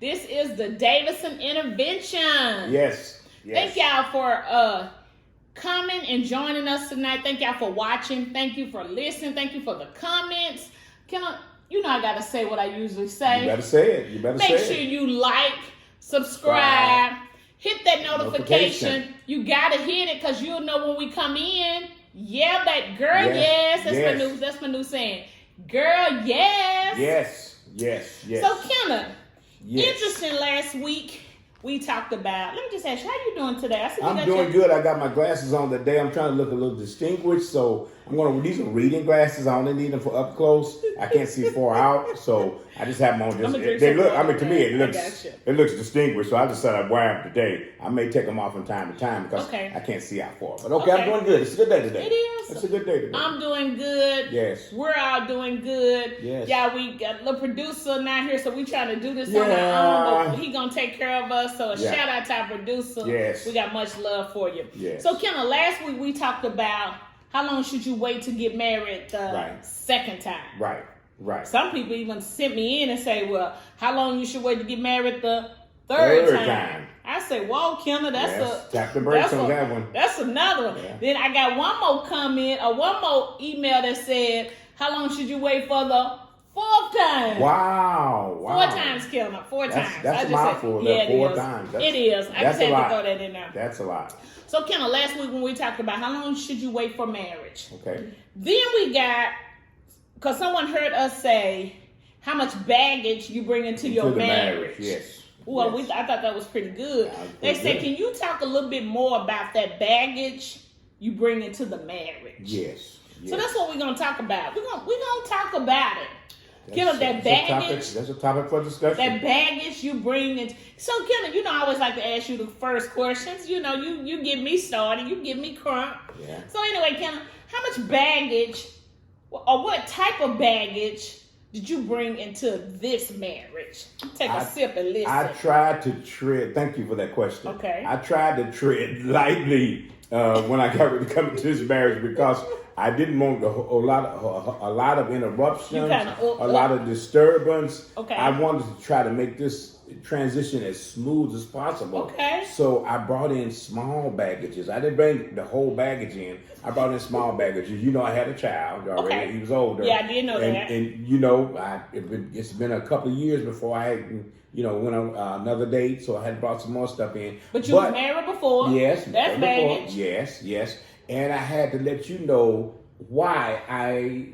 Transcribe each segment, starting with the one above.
This is the Davison intervention. Yes. Thank y'all for coming and joining us tonight. Thank y'all for watching. Thank you for listening. Thank you for the comments. I gotta say what I usually say. You better say it. Make sure you like, subscribe, hit that notification. You gotta hit it because you'll know when we come in. Yeah, that girl, yes. That's my new saying. Girl, yes. Yes. So Kenneth, interesting, last week we talked about, let me just ask you, how you doing today? I'm doing good. I got my glasses on today. I'm trying to look a little distinguished, so these are reading glasses. I only need them for up close. I can't see far out, so I just have them on. To me, it looks distinguished, so I decided I'd wear them today. I may take them off from time to time because I can't see out far. But I'm doing good. It's a good day today. It is. It's a good day today. I'm doing good. Yes. We're all doing good. Yes. Yeah, we got a little producer not here, so we trying to do this on our own, but he gonna take care of us. So shout out to our producer. Yes. We got much love for you. Yes. So Kenneth, last week we talked about how long should you wait to get married the second time. Right. Some people even sent me in and say, well, how long you should wait to get married the third time? I say, whoa, Kenneth, tap the brakes on that one. That's another one. Yeah. Then I got one more comment or one more email that said, how long should you wait for the fourth time? Wow. 4 times, Kenneth. 4 times. That's a mouthful. Yeah, 4 times. It is. I just had to throw that in there. That's a lot. So, Kenneth, last week when we talked about how long should you wait for marriage? Okay. Then we got, because someone heard us say how much baggage you bring into your marriage. Yes. Well, I thought that was pretty good. They said, can you talk a little bit more about that baggage you bring into the marriage? Yes. So that's what we're going to talk about. We're gonna talk about it. Kenneth, that baggage. That's a topic for discussion. That baggage you bring in. So, Kenneth, I always like to ask you the first questions. You get me started. You get me crunk. Yeah. So anyway, Kenneth, how much baggage or what type of baggage did you bring into this marriage? Take a sip and listen. I tried to tread. Thank you for that question. Okay. I tried to tread lightly when I got ready to come into this marriage because I didn't want a lot of interruptions, a lot of disturbance. Okay. I wanted to try to make this transition as smooth as possible. Okay. So I brought in small baggages. I didn't bring the whole baggage in. I brought in small baggages. I had a child already. Okay. He was older. Yeah, I did know that. And it's been a couple of years before I had, went on another date. So I had brought some more stuff in. But you was married before. Yes. That's baggage. Yes. And I had to let you know why I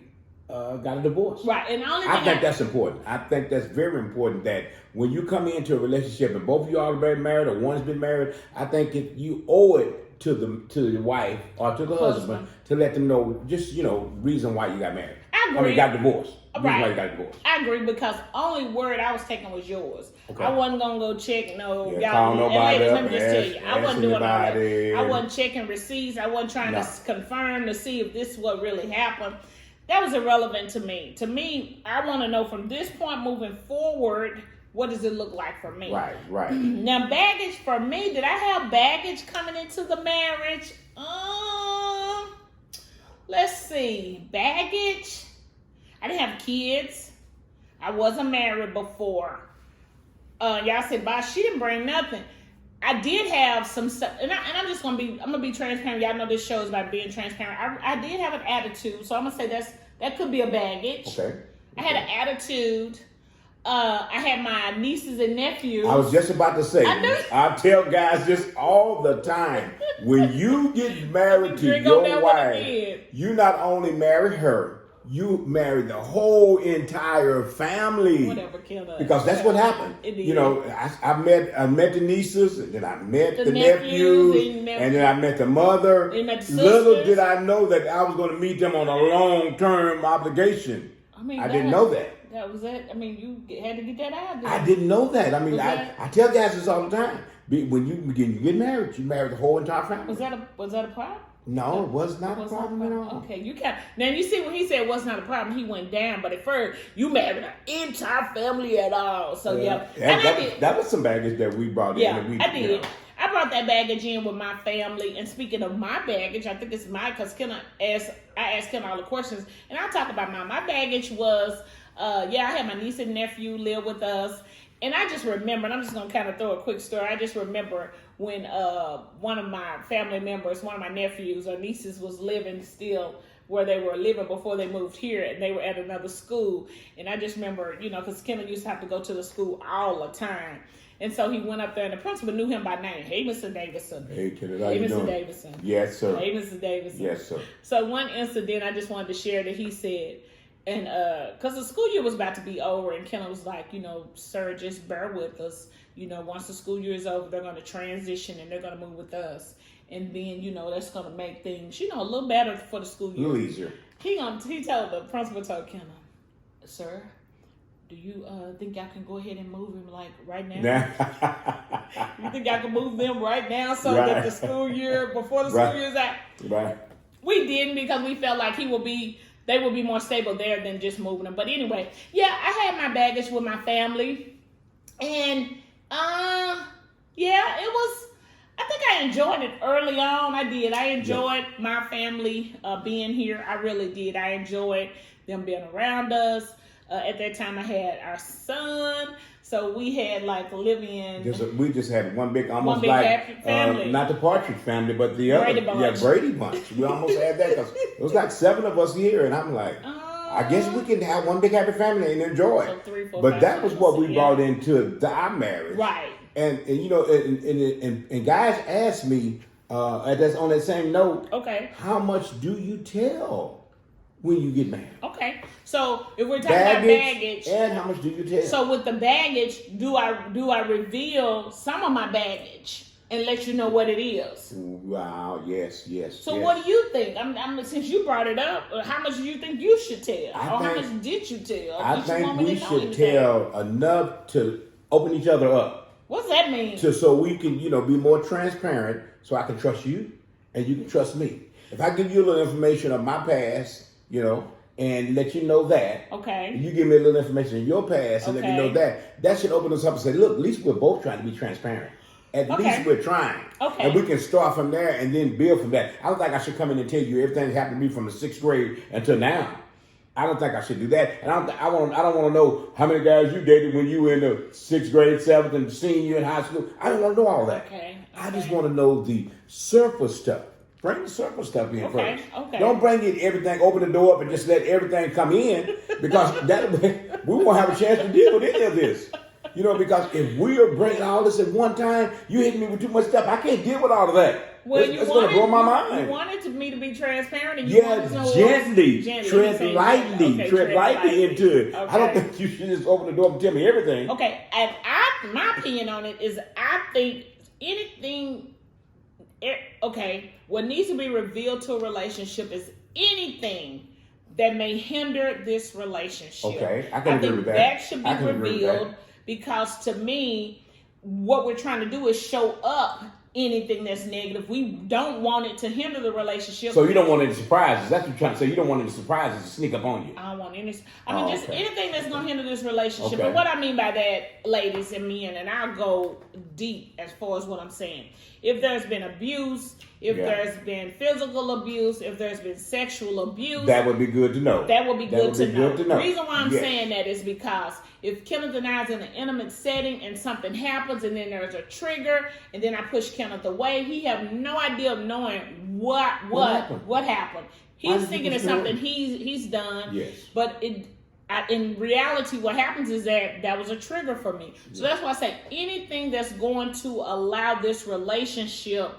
got a divorce. Right. And I think that's important. I think that's very important that when you come into a relationship and both of you are married or one's been married, I think you owe it to the wife or to the husband to let them know just, reason why you got married. I agree. Got divorced. Right. Why you got divorced. I agree because only word I was taking was yours. Okay. I wasn't gonna go check call y'all. Nobody Ladies, up, let me just tell you, I wasn't doing all that. anybody. I wasn't checking receipts. I wasn't trying to confirm to see if this is what really happened. That was irrelevant to me. To me, I want to know from this point moving forward, what does it look like for me? Right. Now, baggage for me, did I have baggage coming into the marriage? Let's see. Baggage. I didn't have kids. I wasn't married before. Y'all said, "Boss, she didn't bring nothing." I did have some stuff, and I'm gonna be transparent. Y'all know this show is about being transparent. I did have an attitude, so I'm gonna say that could be a baggage. Okay. I had an attitude. I had my nieces and nephews. I was just about to say, I tell guys this all the time. When you get married to your wife, you not only marry her, you marry the whole entire family. Whatever, kill us. Because that's what happened. I met the nieces, and then I met the nephews, and then I met the mother. Little did I know that I was going to meet them on a long-term obligation. I didn't know that. That was it. You had to get that out there. I didn't know that. I tell guys this all the time. When you get married, you marry the whole entire family. Was that a problem? No, it was not a problem at all. Okay, you can't. Now you see when he said it was not a problem, he went down. But at first, you married the entire family at all. So that was some baggage that we brought in. Yeah, I did. I brought that baggage in with my family. And speaking of my baggage, I think it's mine because I asked Ken all the questions, and I'll talk about mine. My baggage was, I had my niece and nephew live with us. And I just remember, and I'm just gonna kind of throw a quick story. I just remember when one of my family members, one of my nephews or nieces, was living still where they were living before they moved here, and they were at another school. And I just remember, because Kenneth used to have to go to the school all the time. And so he went up there, and the principal knew him by name. Hey, Mr. Davison. Hey, Kenneth, how Hey, you Mr. doing? Davison. Yes, sir. Hey, Mr. Davison. Yes, sir. So one incident I just wanted to share that he said, and because the school year was about to be over, and Kenneth was like, sir, just bear with us. Once the school year is over, they're going to transition, and they're going to move with us. And then, that's going to make things, a little better for the school year. A little easier. He told the principal, told Kenneth, sir, do you think I can go ahead and move him right now? You think I can move them right now so that the school year, before the school year is out? Right. We didn't, because we felt like they would be more stable there than just moving them. But anyway, yeah, I had my baggage with my family. And it was, I think I enjoyed it early on. I did. I enjoyed my family being here. I really did. I enjoyed them being around us. At that time, I had our son. So we had we just had one big happy family. Not the Partridge family, but the other Brady Bunch. We almost had that because it was like 7 of us here, and I'm like, I guess we can have one big happy family and enjoy it. So 3, 4, but 5, that was what we 6, brought into our marriage, right? And guys ask me on that same note, okay, how much do you tell when you get married? Okay, so if we're talking about baggage, and how much do you tell? So with the baggage, do I reveal some of my baggage and let you know what it is? Wow, yes. So what do you think? Since you brought it up, how much do you think you should tell, how much did you tell? I think we should tell enough to open each other up. What's that mean? So we can, be more transparent, so I can trust you and you can trust me. If I give you a little information of my past, and let you know that. Okay. And you give me a little information in your past and let me know that. That should open us up and say, look, at least we're both trying to be transparent. At least we're trying. Okay. And we can start from there and then build from that. I don't think I should come in and tell you everything that happened to me from the 6th grade until now. I don't think I should do that. And I don't want to know how many guys you dated when you were in the 6th grade, 7th, and senior in high school. I don't want to know all that. Okay. I just want to know the surface stuff. Bring the surface stuff in first. Okay. Don't bring in everything, open the door up and just let everything come in, because we won't have a chance to deal with any of this. Because if we are bringing all this at one time, you hitting me with too much stuff. I can't deal with all of that. Well, it's going to blow my mind. You wanted me to be transparent, and you wanted to know gently. Tread lightly into it. Okay. I don't think you should just open the door and tell me everything. Okay, and my opinion on it is, I think anything. Okay, what needs to be revealed to a relationship is anything that may hinder this relationship. Okay, I can agree with that. That should be revealed, because to me, what we're trying to do is show up anything that's negative. We don't want it to hinder the relationship. So you don't want any surprises. That's what you're trying to say. You don't want any surprises to sneak up on you. I don't want any. Anything that's going to hinder this relationship. Okay. And what I mean by that, ladies and men, and I'll go deep as far as what I'm saying. If there's been abuse, if there's been physical abuse, if there's been sexual abuse, that would be good to know. That would be good to know. The reason why I'm saying that is because if Kenneth and I is in an intimate setting and something happens, and then there's a trigger, and then I push Kenneth away, he have no idea of knowing what happened. He's thinking it's something he's done. Yes. But in reality, what happens is that was a trigger for me. So that's why I say anything that's going to allow this relationship,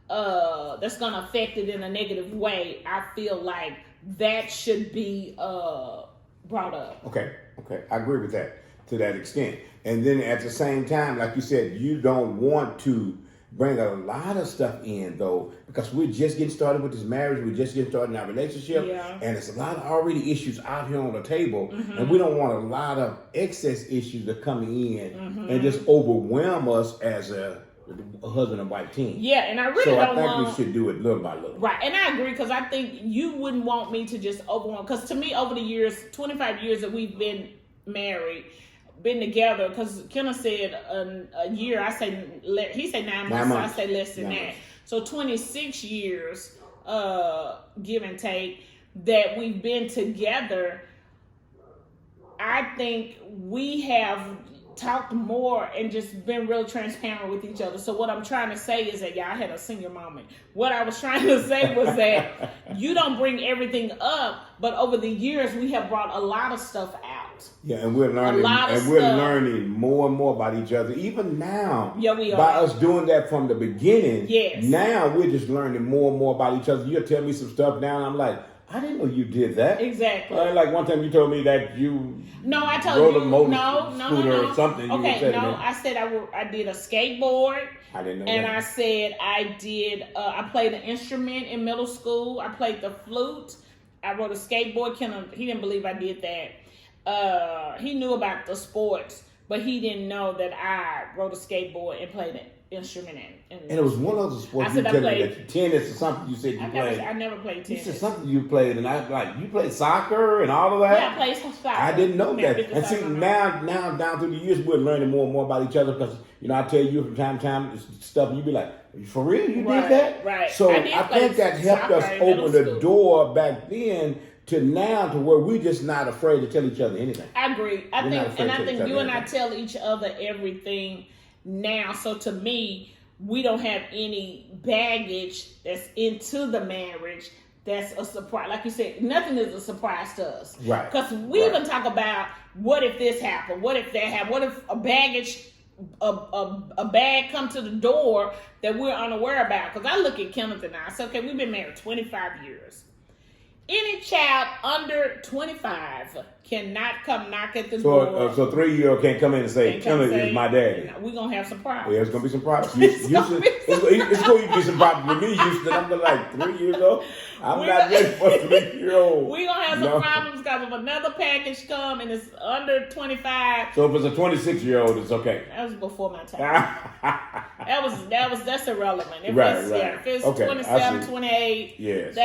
that's going to affect it in a negative way, I feel like that should be brought up. Okay. I agree with that to that extent. And then at the same time, like you said, you don't want to bring a lot of stuff in, though, because we're just getting started with this marriage. We're just getting started in our relationship. Yeah. And there's a lot of already issues out here on the table. Mm-hmm. And we don't want a lot of excess issues to come in and just overwhelm us as a husband and wife team. Yeah, and I really don't want... So I think we should do it little by little. Right, and I agree, because I think you wouldn't want me to just overwhelm. Because to me, over the years, 25 years that we've been married, been together, because Kenneth said a year, he said 9 months, so I say less than that. So 26 years, give and take, that we've been together. I think we have talked more and just been real transparent with each other. So what I'm trying to say is that, y'all had a senior moment. What I was trying to say was that you don't bring everything up, but over the years we have brought a lot of stuff out. Yeah, and we're learning, learning more and more about each other. Even now, yeah, we are. By us doing that from the beginning, yes. Now we're just learning more and more about each other. You'll tell me some stuff now, and I'm like, I didn't know you did that. Exactly. Like one time you told me that you I told rode you a scooter or something. Okay, I said I did a skateboard. I didn't know and that. I said I did. I played an instrument in middle school. I played the flute. I rode a skateboard. Kenneth, he didn't believe I did that. He knew about the sports, but he didn't know that I rode a skateboard and played an instrument. And it was one other sport you said that tennis or something you said you played. I never played tennis. You said something you played, and I like you played soccer and all of that. Yeah, I played soccer. I didn't know that. And see, now down through the years, we're learning more and more about each other because I tell you from time to time stuff, and you be like, for real, you did that? Right. So I think that helped us open the door back then to now to where we're just not afraid to tell each other anything. I agree. I think you and I tell each other everything now. So to me, we don't have any baggage that's into the marriage that's a surprise. Like you said, nothing is a surprise to us. Right. Because we even talk about what if this happened? What if that happened? What if a bag come to the door that we're unaware about? Because I look at Kenneth and I say, okay, we've been married 25 years. Any child under 25 cannot come knock at the door. So 3-year-old can't come in and say, Kenneth is my daddy. We're going to have some problems. Yeah, it's going to be some problems. It's going to be some problems with me. Houston. I'm like 3 years old. I'm not ready for a 3-year-old. We're going to have some problems because if another package come and it's under 25. So if it's a 26-year-old, it's okay. That was before my time. That's irrelevant. If Right. If it's 27, 28, yes.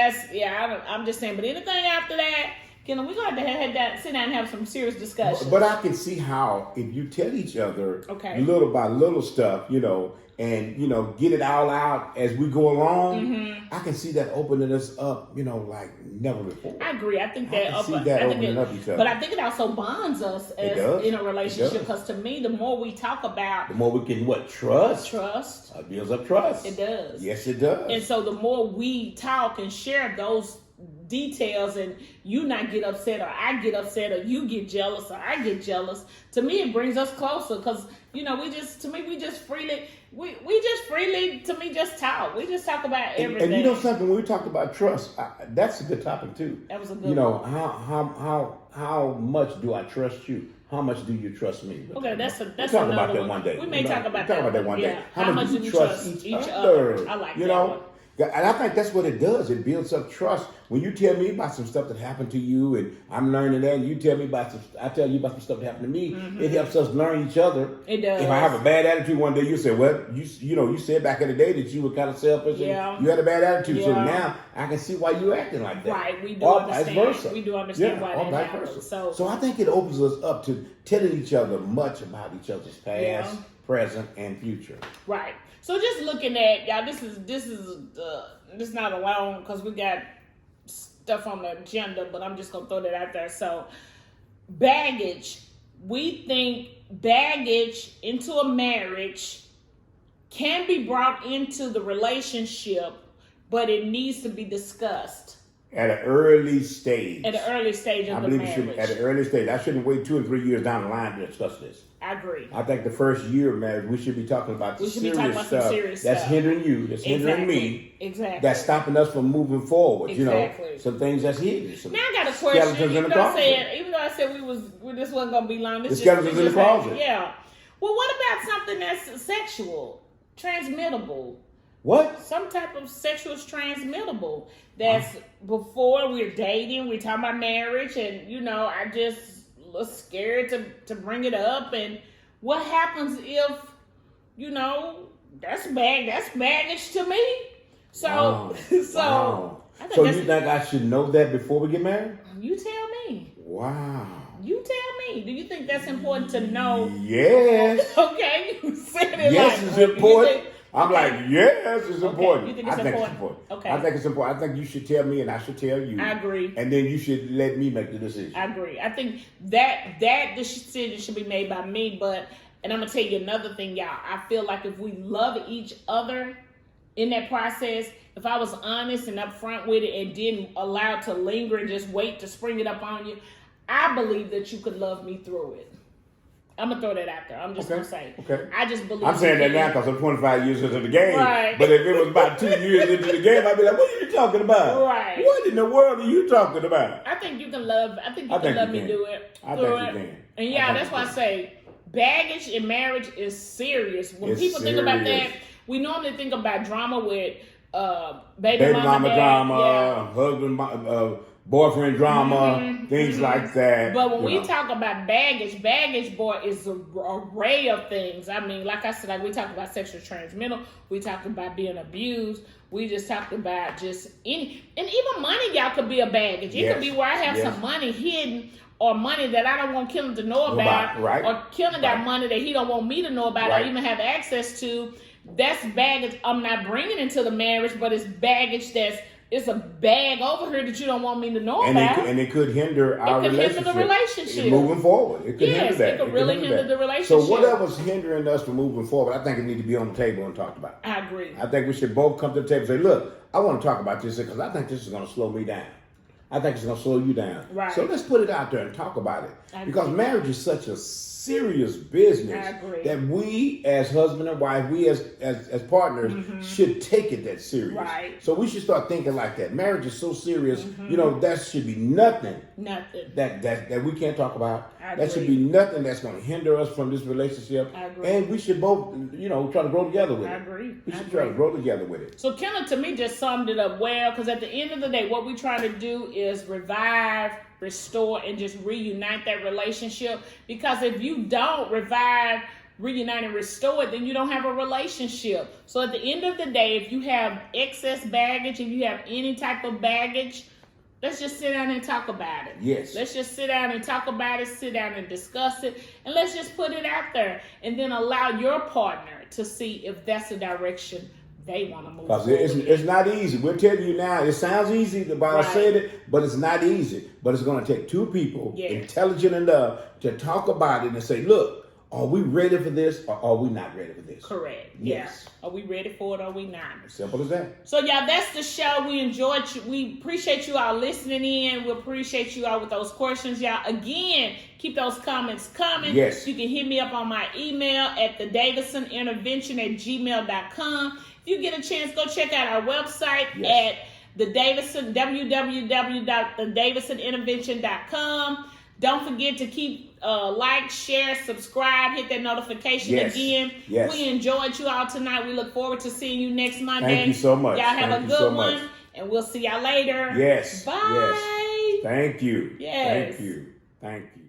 I'm just saying. But anything after that, we're going to have that, sit down and have some serious discussions. But I can see how if you tell each other little by little stuff, and get it all out as we go along, I can see that opening us up, like never before. I agree. I think that opening up each other. But I think it also bonds us in a relationship because to me, the more we talk about, the more we can trust. Trust. Builds up trust. It does. Yes, it does. And so the more we talk and share those details, and you not get upset or I get upset or you get jealous or I get jealous, to me it brings us closer because we just freely just talk. We just talk about everything. And something, when we talk about trust, that's a good topic too. That was a good one. How much do I trust you? How much do you trust me? Okay, that's we'll talk about that one day. We may talk about that one day. Yeah. How much do you trust each other? I like that one. And I think that's what it does. It builds up trust. When you tell me about some stuff that happened to you, and I'm learning that, and you tell me I tell you about some stuff that happened to me, it helps us learn each other. It does. If I have a bad attitude one day, you say, well, you said back in the day that you were kind of selfish and you had a bad attitude. So now I can see why you're acting like that. Right. We do or understand. Vice versa. We do understand why or that vice happens. versa. So I think it opens us up to telling each other much about each other's past, present, and future. Right. So just looking at y'all, this is not alone because we got stuff on the agenda, but I'm just gonna throw that out there. So baggage, we think baggage into a marriage can be brought into the relationship, but it needs to be discussed at an early stage. At an early stage of the marriage. I believe at an early stage. I shouldn't wait 2 or 3 years down the line to discuss this. I agree. I think the first year of marriage, we should be talking about the serious stuff that's hindering you, that's hindering me, that's stopping us from moving forward. Exactly. Some things that's hidden. Now I got a question. Even though I said this wasn't gonna be long. The skeletons in the closet. Yeah. Well, what about something that's sexual, transmittable? What? Some type of sexual is transmittable. That's before we're dating, we're talking about marriage, and I just was scared to bring it up. And what happens if that's baggage to me? So so you think I should know that before we get married? You tell me. Wow. You tell me. Do you think that's important to know? Yes. Okay, you said it. Yes, it's important. I'm like, yes, it's important. You think it's important? Okay. I think it's important. I think you should tell me and I should tell you. I agree. And then you should let me make the decision. I agree. I think that decision should be made by me, but And I'm going to tell you another thing, y'all. I feel like if we love each other in that process, if I was honest and upfront with it and didn't allow it to linger and just wait to spring it up on you, I believe that you could love me through it. I'm going to throw that out there. I'm just going to say. Okay. I just believe. I'm saying that now because I'm 25 years into the game. Right. But if it was about 2 years into the game, I'd be like, what are you talking about? Right. What in the world are you talking about? I think you can love, I think you can love me do it. I think you can. And yeah, that's why I say baggage in marriage is serious. When people think about that, we normally think about drama with baby mama drama, husband, boyfriend drama, things like that. But when we talk about baggage, boy, is an array of things. I mean, like I said, like we talk about sexual transmittal, we talk about being abused, we just talked about just any, and even money, y'all, could be a baggage. It could be where I have some money hidden, or money that I don't want Kenneth to know about, or Kenneth got money that he don't want me to know about, or even have access to. That's baggage I'm not bringing into the marriage, but it's baggage it's a bag over here that you don't want me to know about. And it could hinder our relationship. Hinder the relationship. Moving forward. It could hinder that. It could really hinder the relationship. So whatever's hindering us from moving forward, I think it needs to be on the table and talked about. I agree. I think we should both come to the table and say, look, I want to talk about this because I think this is going to slow me down. I think it's going to slow you down. Right. So let's put it out there and talk about it. Because marriage is such a serious business that we as husband and wife, we as partners should take it that serious. Right. So we should start thinking like that. Marriage is so serious, you know, that should be nothing that we can't talk about. That should be nothing that's going to hinder us from this relationship. I agree. And we should both, you know, try to grow together with it. I agree. We should try to grow together with it. So Kenneth, to me, just summed it up well, because at the end of the day, what we're trying to do is revive, restore, and just reunite that relationship. Because if you don't revive, reunite, and restore it, then you don't have a relationship. So at the end of the day, if you have excess baggage, if you have any type of baggage, let's just sit down and talk about it. Yes. Let's just sit down and talk about it, sit down and discuss it, and let's just put it out there. And then allow your partner to see if that's the direction they want to move forward. Because it's not easy. We're telling you now, it sounds easy, the Bible said it, but it's not easy. But it's going to take two people intelligent enough to talk about it and say, look, are we ready for this or are we not ready for this? Correct. Yes. Yeah. Are we ready for it or are we not? Simple as that. So, y'all, that's the show. We enjoyed you. We appreciate you all listening in. We appreciate you all with those questions. Y'all, again, keep those comments coming. Yes. You can hit me up on my email at thedavisonintervention@gmail.com. If you get a chance, go check out our website at the Davison, www.thedavisonintervention.com. Don't forget to keep like, share, subscribe, hit that notification again. Yes. We enjoyed you all tonight. We look forward to seeing you next Monday. Thank you so much. Y'all have a good one, and we'll see y'all later. Yes. Bye. Yes. Thank you. Yes. Thank you. Thank you.